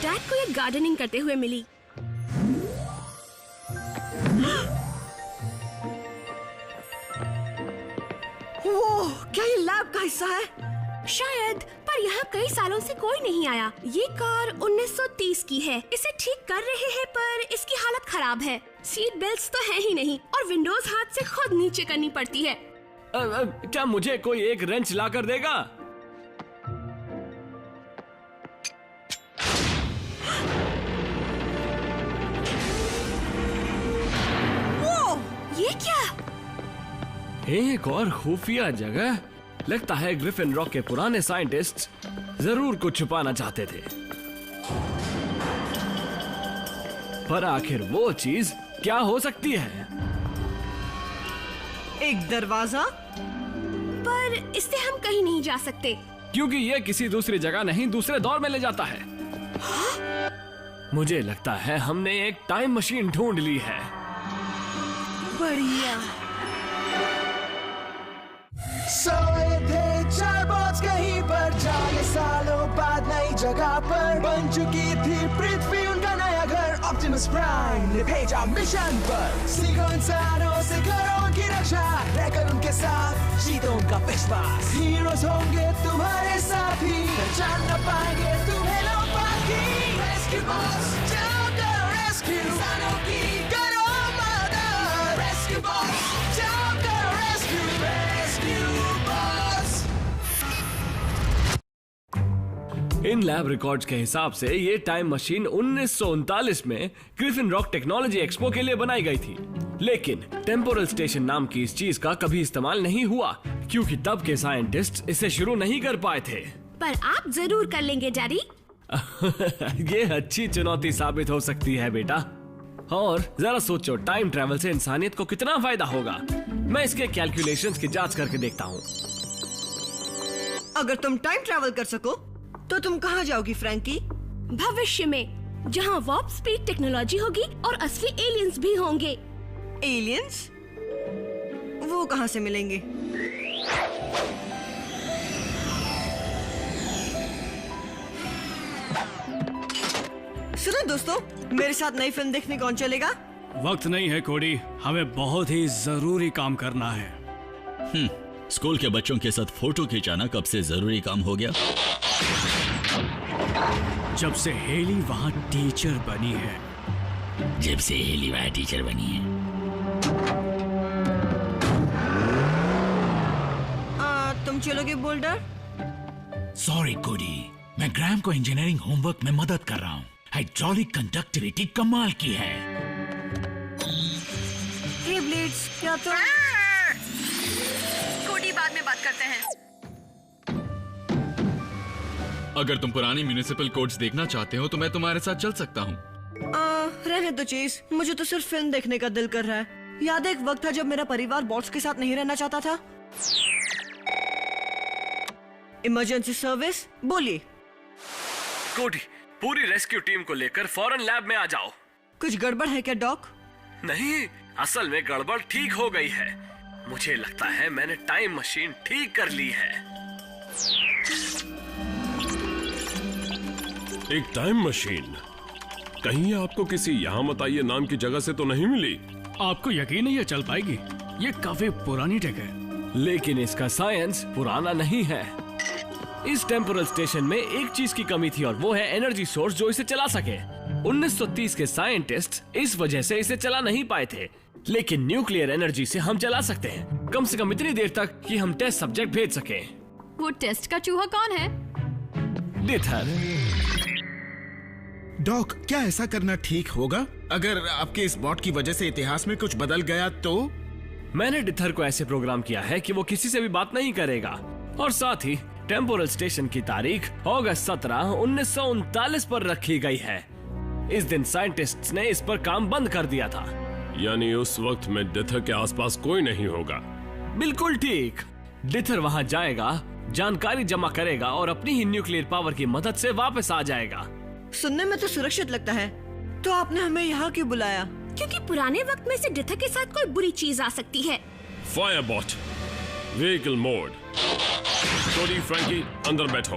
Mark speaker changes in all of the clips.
Speaker 1: Dad को ये gardening करते हुए मिली।
Speaker 2: ओह, क्या ये लैब का हिस्सा है?
Speaker 1: शायद, पर यहाँ कई सालों से कोई नहीं आया। ये कार 1930 की है। इसे ठीक कर रहे हैं पर इसकी हालत खराब है। सीट बेल्ट्स तो है ही नहीं और विंडोज हाथ से खुद नीचे करनी पड़ती है।
Speaker 3: क्या मुझे कोई एक रेंच ला कर देगा?
Speaker 1: ये क्या?
Speaker 3: एक और खुफिया जगह। लगता है ग्रिफिन रॉक के पुराने साइंटिस्ट जरूर कुछ छुपाना चाहते थे, पर आखिर वो चीज क्या हो सकती है?
Speaker 2: एक दरवाजा?
Speaker 1: पर इससे हम कहीं नहीं जा सकते।
Speaker 3: क्योंकि ये किसी दूसरी जगह नहीं, दूसरे दौर में ले जाता है। मुझे लगता है हमने एक टाइम मशीन ढूंढ ली है।
Speaker 2: बढ़िया।
Speaker 4: सोए थे चार बॉट्स कहीं पर, 40 सालों बाद नई जगह पर बन चुकी थी पृथ्वी उनका नया घर। ऑप्टिमस प्राइम ने भेजा मिशन पर, सीखो इंसानों से घरों की रक्षा, रहकर उनके साथ जीतो उनका विश्वास। हीरोज होंगे तुम्हारे साथी, पहचान न पाएंगे तुम्हें लोग बाकी। रेस्क्यू बॉस जाओ करो रेस्क्यू, इंसानों की करो मदद। रेस्क्यू बॉस जाओ करो rescue, rescue boss.
Speaker 3: In lab records के हिसाब से ये टाइम मशीन 1939 में ग्रिफिन रॉक टेक्नोलॉजी एक्सपो के लिए बनाई गई थी, लेकिन टेम्पोरल स्टेशन नाम की इस चीज का कभी इस्तेमाल नहीं हुआ क्योंकि तब के साइंटिस्ट इसे शुरू नहीं कर पाए थे।
Speaker 1: पर आप जरूर कर लेंगे डैडी।
Speaker 3: ये अच्छी चुनौती साबित हो सकती है बेटा। और जरा सोचो, टाइम ट्रैवल से इंसानियत को कितना फायदा होगा। मैं इसके कैलकुलेशंस की जांच करके देखता हूँ।
Speaker 2: अगर तुम टाइम ट्रैवल कर सको तो तुम कहाँ जाओगी फ्रैंकी?
Speaker 1: भविष्य में, जहाँ वार्प स्पीड टेक्नोलॉजी होगी और असली एलियंस भी होंगे।
Speaker 2: एलियंस? वो कहाँ से मिलेंगे? सुनो दोस्तों, मेरे साथ नई फिल्म देखने कौन चलेगा?
Speaker 5: वक्त नहीं है कोडी, हमें बहुत ही जरूरी काम करना है।
Speaker 6: स्कूल के बच्चों के साथ फोटो खिंचाना कब से जरूरी काम हो गया?
Speaker 5: जब से हेली वहाँ टीचर बनी है।
Speaker 6: जब से हेली वहाँ टीचर बनी है।
Speaker 2: तुम चलोगे बोल्डर?
Speaker 6: सॉरी कोडी, मैं ग्रैम को इंजीनियरिंग होमवर्क में मदद कर रहा हूँ। हाइड्रोलिक कंडक्टिविटी कमाल की है।
Speaker 2: हे ब्लेड्स, क्या तुम?
Speaker 1: कोडी बाद में बात करते हैं।
Speaker 7: अगर तुम पुरानी म्युनिसिपल कोड्स देखना चाहते हो तो मैं तुम्हारे साथ चल सकता हूँ।
Speaker 2: रहने दो चीज, मुझे तो सिर्फ फिल्म देखने का दिल कर रहा है। याद है एक वक्त था जब मेरा परिवार बॉट्स के साथ नहीं रहना चाहता था? इमरजेंसी सर्विस, बोलिए।
Speaker 3: कोडी, पूरी रेस्क्यू टीम को लेकर फौरन लैब में आ जाओ।
Speaker 2: कुछ गड़बड़ है क्या डॉक?
Speaker 3: नहीं, असल में गड़बड़ ठीक हो गई है। मुझे लगता है मैंने टाइम मशीन ठीक कर ली है।
Speaker 8: एक टाइम मशीन? कहीं आपको किसी यहाँ मत आइए नाम की जगह से तो नहीं मिली?
Speaker 5: आपको यकीन नहीं है चल पाएगी? ये काफी पुरानी टेक है।
Speaker 3: लेकिन इसका साइंस पुराना नहीं है। इस टेम्पोरल स्टेशन में एक चीज की कमी थी और वो है एनर्जी सोर्स जो इसे चला सके। 1930 के साइंटिस्ट इस वजह से इसे चला नहीं पाए थे, लेकिन न्यूक्लियर एनर्जी से हम चला सकते हैं, कम से कम इतनी देर तक कि हम टेस्ट सब्जेक्ट भेज सकें।
Speaker 1: वो टेस्ट का चूहा कौन है?
Speaker 3: डिथर।
Speaker 9: डॉक, क्या ऐसा करना ठीक होगा? अगर आपके इस बॉट की वजह से इतिहास में कुछ बदल गया तो?
Speaker 3: मैंने डिथर को ऐसे प्रोग्राम किया है कि वो किसी से भी बात नहीं करेगा, और साथ ही टेम्पोरल स्टेशन की तारीख अगस्त 17, 1939 पर रखी गई है। इस दिन साइंटिस्ट्स ने इस पर काम बंद कर दिया था।
Speaker 8: यानी उस वक्त में डिथर के आसपास कोई नहीं होगा।
Speaker 3: बिल्कुल ठीक। डिथर वहाँ जाएगा, जानकारी जमा करेगा और अपनी ही न्यूक्लियर पावर की मदद से वापस आ जाएगा।
Speaker 2: सुनने में तो सुरक्षित लगता है। तो आपने हमें यहाँ क्यों बुलाया?
Speaker 1: क्योंकि पुराने वक्त में से डिथर के साथ कोई बुरी चीज आ सकती है।
Speaker 8: फायरबॉट, व्हीकल मोड। कोडी, फ्रैंकी, अंदर बैठो।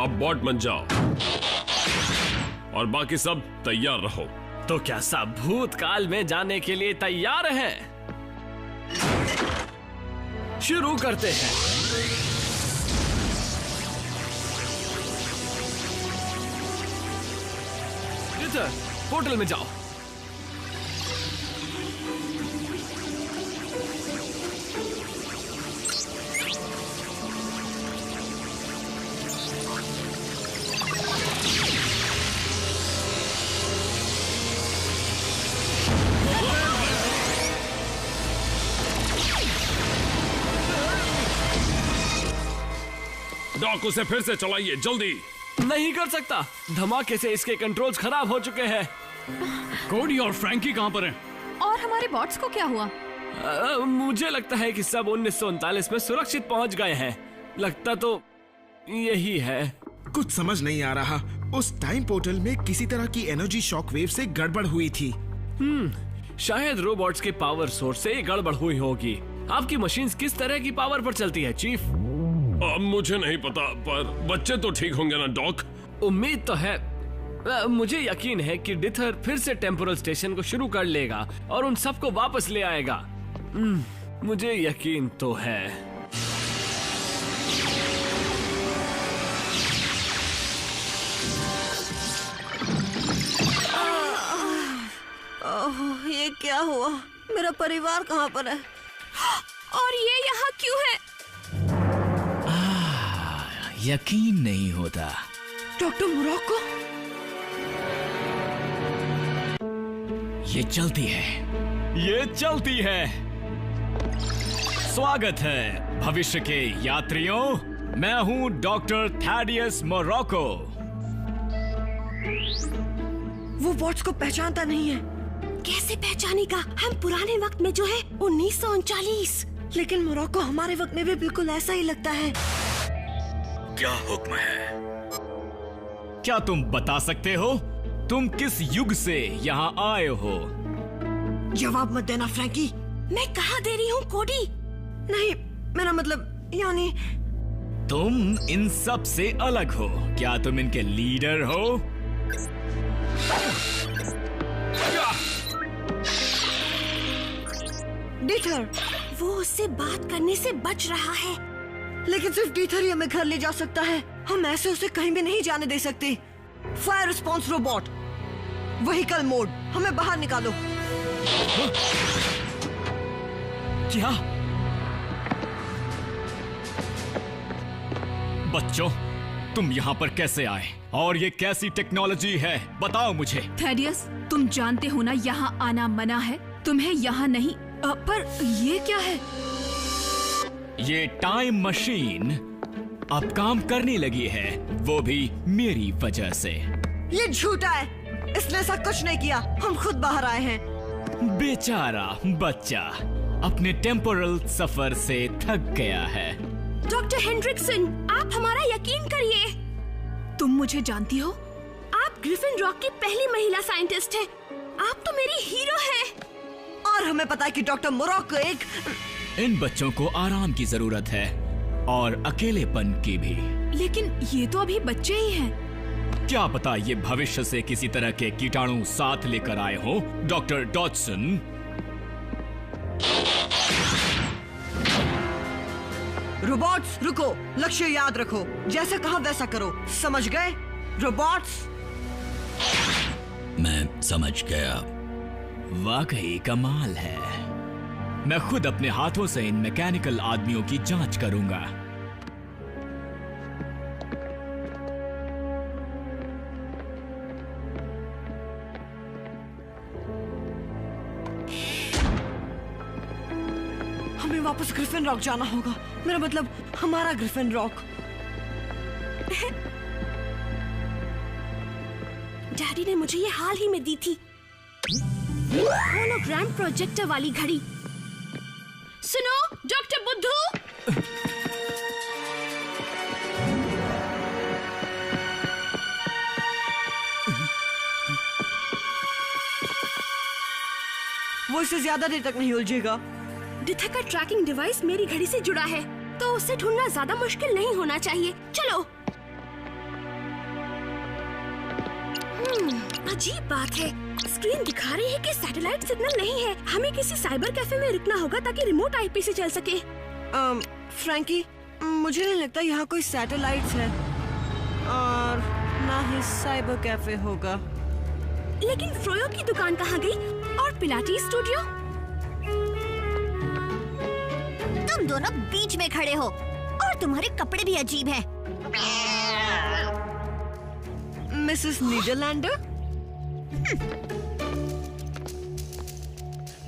Speaker 8: अब बॉट बन जाओ और बाकी सब तैयार रहो।
Speaker 3: तो क्या सब भूतकाल में जाने के लिए तैयार हैं? शुरू करते हैं। डिटर, पोर्टल में जाओ।
Speaker 8: डॉक, उसे फिर से चलाइए, जल्दी।
Speaker 3: नहीं कर सकता, धमाके से इसके कंट्रोल्स खराब हो चुके हैं।
Speaker 5: कोडी और फ्रैंकी कहाँ पर हैं?
Speaker 10: और हमारे बॉट्स को क्या हुआ?
Speaker 3: मुझे लगता है कि सब 1939 में सुरक्षित पहुंच गए हैं। लगता तो यही है।
Speaker 9: कुछ समझ नहीं आ रहा। उस टाइम पोर्टल में किसी तरह की एनर्जी शॉक वेव से गड़बड़ हुई थी।
Speaker 3: शायद रोबोट्स के पावर सोर्स से गड़बड़ हुई होगी। आपकी मशीन्स किस तरह की पावर पर चलती है चीफ?
Speaker 8: अब मुझे नहीं पता, पर बच्चे तो ठीक होंगे ना डॉक?
Speaker 3: उम्मीद तो है। मुझे यकीन है कि डिथर फिर से टेम्पोरल स्टेशन को शुरू कर लेगा और उन सबको वापस ले आएगा। मुझे यकीन तो है।
Speaker 2: ओह, ये क्या हुआ? मेरा परिवार कहाँ पर है?
Speaker 1: और ये यहाँ क्यों है?
Speaker 6: यकीन नहीं होता।
Speaker 2: डॉक्टर मोरक्को,
Speaker 6: ये चलती है।
Speaker 5: ये चलती है। स्वागत है भविष्य के यात्रियों। मैं हूँ डॉक्टर थैडियस मोरक्को।
Speaker 2: वो बॉट्स को पहचानता नहीं है।
Speaker 1: कैसे पहचानेगा? हम पुराने वक्त में जो है 1939।
Speaker 2: लेकिन मोरक्को हमारे वक्त में भी बिल्कुल ऐसा ही लगता है।
Speaker 6: क्या हुक्म है?
Speaker 5: क्या तुम बता सकते हो तुम किस युग से यहाँ आए हो?
Speaker 2: जवाब मत देना फ्रैंकी।
Speaker 1: मैं कहाँ दे रही हूँ कोडी?
Speaker 2: नहीं, मेरा मतलब यानी
Speaker 5: तुम इन सब से अलग हो। क्या तुम इनके लीडर हो?
Speaker 2: डिथर।
Speaker 1: वो उससे बात करने से बच रहा है।
Speaker 2: लेकिन सिर्फ डिथर ही हमें घर ले जा सकता है। हम ऐसे उसे कहीं भी नहीं जाने दे सकते। Fire response robot, vehicle mode, हमें बाहर निकालो।
Speaker 5: क्या? बच्चों, तुम यहाँ पर कैसे आए? और ये कैसी टेक्नोलॉजी है? बताओ मुझे।
Speaker 10: थैडियस, तुम जानते हो ना यहाँ आना मना है। तुम्हें यहाँ नहीं। पर ये क्या है?
Speaker 5: ये टाइम मशीन अब काम करने लगी है, वो भी मेरी वजह से।
Speaker 2: ये झूठा है, इसने ऐसा कुछ नहीं किया। हम खुद बाहर आए हैं।
Speaker 5: बेचारा बच्चा अपने टेम्पोरल सफर से थक गया है।
Speaker 1: डॉक्टर हेंड्रिक्सन, आप हमारा यकीन करिए।
Speaker 10: तुम मुझे जानती हो?
Speaker 1: आप ग्रिफिन रॉक की पहली महिला साइंटिस्ट हैं। आप तो मेरी हीरो हैं।
Speaker 2: और हमें पता है कि डॉक्टर मोरक्को एक...
Speaker 5: इन बच्चों को आराम की जरूरत है और अकेलेपन की भी।
Speaker 10: लेकिन ये तो अभी बच्चे ही हैं।
Speaker 5: क्या पता ये भविष्य से किसी तरह के कीटाणु साथ लेकर आए हो। डॉक्टर डॉटसन,
Speaker 2: रोबोट्स रुको, लक्ष्य याद रखो। जैसा कहा वैसा करो, समझ गए? रोबोट्स।
Speaker 6: मैं समझ गया।
Speaker 5: वाकई कमाल है। मैं खुद अपने हाथों से इन मैकेनिकल आदमियों की जांच करूंगा।
Speaker 2: हमें वापस ग्रिफिन रॉक जाना होगा। मेरा मतलब हमारा ग्रिफिन रॉक।
Speaker 1: डैडी ने मुझे ये हाल ही में दी थी, होलोग्राम प्रोजेक्टर वाली घड़ी। सुनो डॉक्टर बुद्धू,
Speaker 2: वो इससे ज्यादा देर तक नहीं उलझेगा।
Speaker 1: डिथर का ट्रैकिंग डिवाइस मेरी घड़ी से जुड़ा है, तो उसे ढूंढना ज्यादा मुश्किल नहीं होना चाहिए। चलो। अजीब बात है, स्क्रीन दिखा रही है कि सैटेलाइट सिग्नल नहीं है। हमें किसी साइबर कैफे में रुकना होगा ताकि रिमोट आईपी से चल सके।
Speaker 2: फ्रैंकी, मुझे नहीं लगता यहाँ कोई सैटेलाइट्स है और ना ही साइबर कैफे होगा।
Speaker 1: लेकिन फ्रोयो की दुकान कहाँ गई और पिलाटी स्टूडियो?
Speaker 11: तुम दोनों बीच में खड़े हो और तुम्हारे कपड़े भी अजीब हैं।
Speaker 2: मिसेस नीदरलैंडर?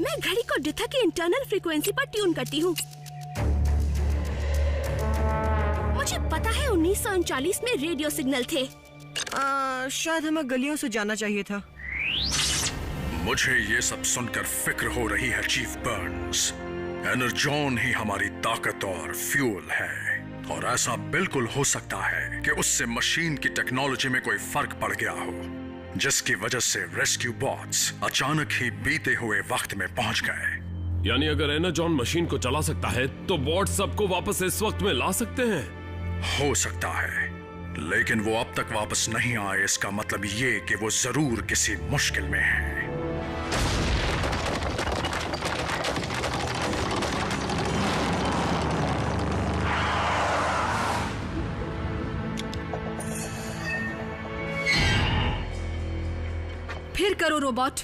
Speaker 1: मैं घड़ी को डिथा की इंटरनल फ्रीक्वेंसी पर ट्यून करती हूँ। मुझे पता है 1939 में रेडियो सिग्नल थे।
Speaker 2: शायद हमें गलियों से जाना चाहिए था।
Speaker 12: मुझे ये सब सुनकर फिक्र हो रही है चीफ बर्न्स। एनर्जॉन ही हमारी ताकत और फ्यूल है, और ऐसा बिल्कुल हो सकता है कि उससे मशीन की टेक्नोलॉजी में कोई फर्क पड़ गया हो, जिसकी वजह से रेस्क्यू बॉट्स अचानक ही बीते हुए वक्त में पहुंच गए।
Speaker 8: यानी अगर एनर्जॉन मशीन को चला सकता है तो बॉट सबको वापस इस वक्त में ला सकते हैं।
Speaker 12: हो सकता है, लेकिन वो अब तक वापस नहीं आए, इसका मतलब ये कि वो जरूर किसी मुश्किल में है।
Speaker 10: फिर करो रोबोट,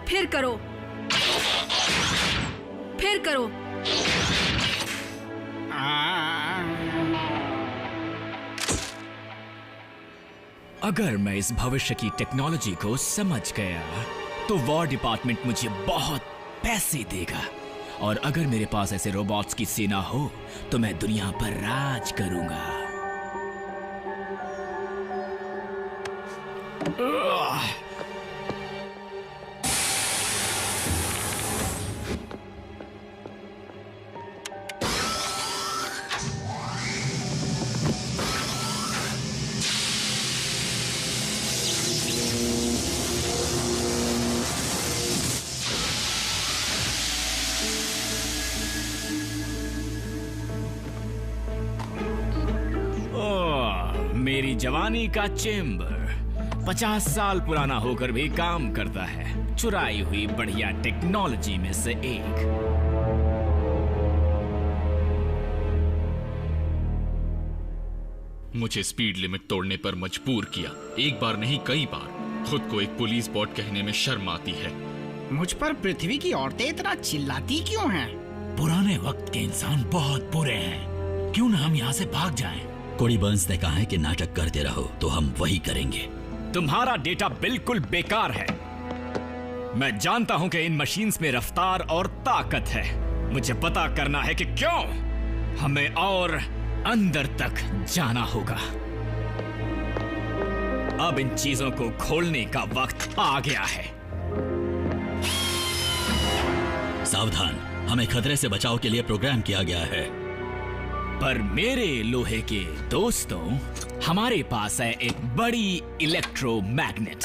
Speaker 10: फिर करो, फिर करो।
Speaker 5: अगर मैं इस भविष्य की टेक्नोलॉजी को समझ गया तो वॉर डिपार्टमेंट मुझे बहुत पैसे देगा, और अगर मेरे पास ऐसे रोबोट्स की सेना हो तो मैं दुनिया पर राज करूंगा। मेरी जवानी का चेम्बर 50 साल पुराना होकर भी काम करता है, चुराई हुई बढ़िया टेक्नोलॉजी में से एक।
Speaker 7: मुझे स्पीड लिमिट तोड़ने पर मजबूर किया, एक बार नहीं कई बार। खुद को एक पुलिस बॉट कहने में शर्म आती है।
Speaker 13: मुझ पर पृथ्वी की औरतें इतना चिल्लाती क्यों हैं?
Speaker 6: पुराने वक्त के इंसान बहुत बुरे हैं, क्यों ना हम यहाँ से भाग जाएं?
Speaker 14: कोडी बर्न्स ने कहा है कि नाटक करते रहो तो हम वही करेंगे।
Speaker 5: तुम्हारा डेटा बिल्कुल बेकार है। मैं जानता हूं कि इन मशीन्स में रफ्तार और ताकत है। मुझे पता करना है कि क्यों। हमें और अंदर तक जाना होगा। अब इन चीजों को खोलने का वक्त आ गया है।
Speaker 14: सावधान, हमें खतरे से बचाव के लिए प्रोग्राम किया गया है।
Speaker 5: पर मेरे लोहे के दोस्तों, हमारे पास है एक बड़ी इलेक्ट्रोमैग्नेट।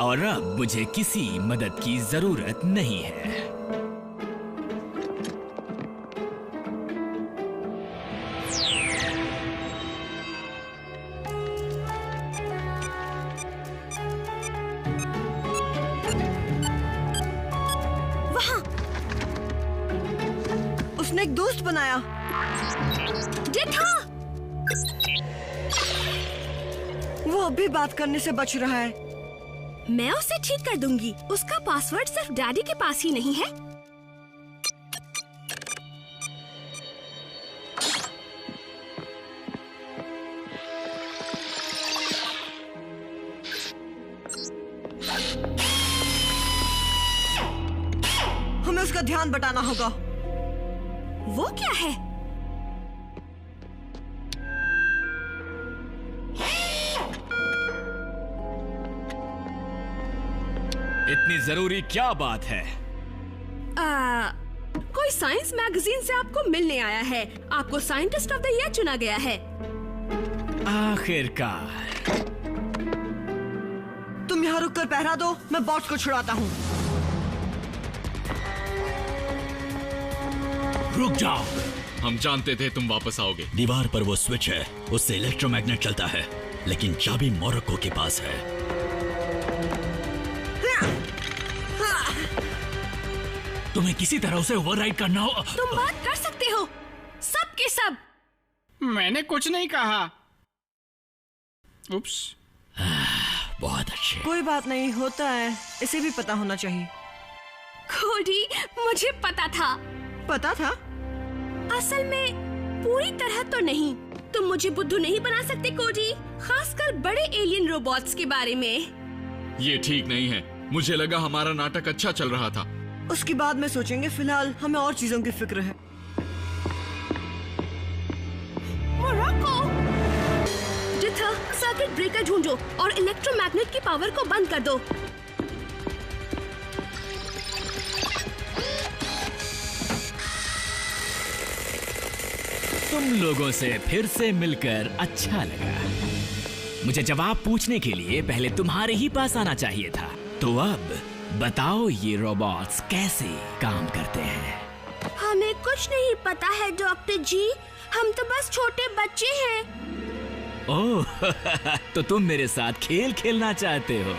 Speaker 5: और अब मुझे किसी मदद की जरूरत नहीं है।
Speaker 2: उसने एक दोस्त बनाया।
Speaker 1: डिथा!
Speaker 2: वो अभी बात करने से बच रहा है।
Speaker 1: मैं उसे ठीक कर दूंगी। उसका पासवर्ड सिर्फ डैडी के पास ही नहीं है।
Speaker 2: हमें उसका ध्यान बटाना होगा।
Speaker 1: वो क्या है?
Speaker 5: इतनी जरूरी क्या बात है?
Speaker 1: कोई साइंस मैगजीन से आपको मिलने आया है। आपको साइंटिस्ट ऑफ द ईयर चुना गया है।
Speaker 5: आखिरकार।
Speaker 2: तुम यहाँ रुक कर पहरा दो, मैं बॉट्स को छुड़ाता हूँ।
Speaker 6: रुक जाओ।
Speaker 7: हम जानते थे तुम वापस आओगे।
Speaker 14: दीवार पर वो स्विच है, उससे इलेक्ट्रोमैग्नेट चलता है, लेकिन चाबी मोरक्को के पास है।
Speaker 6: तुम्हें किसी तरह उसे ओवरराइड करना हो।
Speaker 1: तुम बात कर सकते हो, सब के सब।
Speaker 13: मैंने कुछ नहीं कहा। उप्स।
Speaker 14: बहुत अच्छे।
Speaker 2: कोई बात नहीं, होता है, इसे भी पता होना चाहिए।
Speaker 1: कोडी, मुझे पता था।
Speaker 2: पता था?
Speaker 1: असल में पूरी तरह तो नहीं। तुम मुझे बुद्धू नहीं बना सकते कोडी, खासकर बड़े एलियन रोबोट्स के बारे में।
Speaker 7: ये ठीक नहीं है। मुझे लगा हमारा नाटक अच्छा चल रहा था।
Speaker 2: उसके बाद में सोचेंगे, फिलहाल हमें और चीजों की फिक्र है।
Speaker 1: मोरक्को! जिथा, सर्किट ब्रेकर ढूंढो और इलेक्ट्रोमैग्नेट की पावर को बंद कर दो।
Speaker 5: तुम लोगों से फिर से मिलकर अच्छा लगा। मुझे जवाब पूछने के लिए पहले तुम्हारे ही पास आना चाहिए था। तो अब बताओ, ये रोबोट्स कैसे काम करते हैं?
Speaker 1: हमें कुछ नहीं पता है डॉक्टर जी, हम तो बस छोटे बच्चे हैं।
Speaker 5: ओह, तो तुम मेरे साथ खेल खेलना चाहते हो?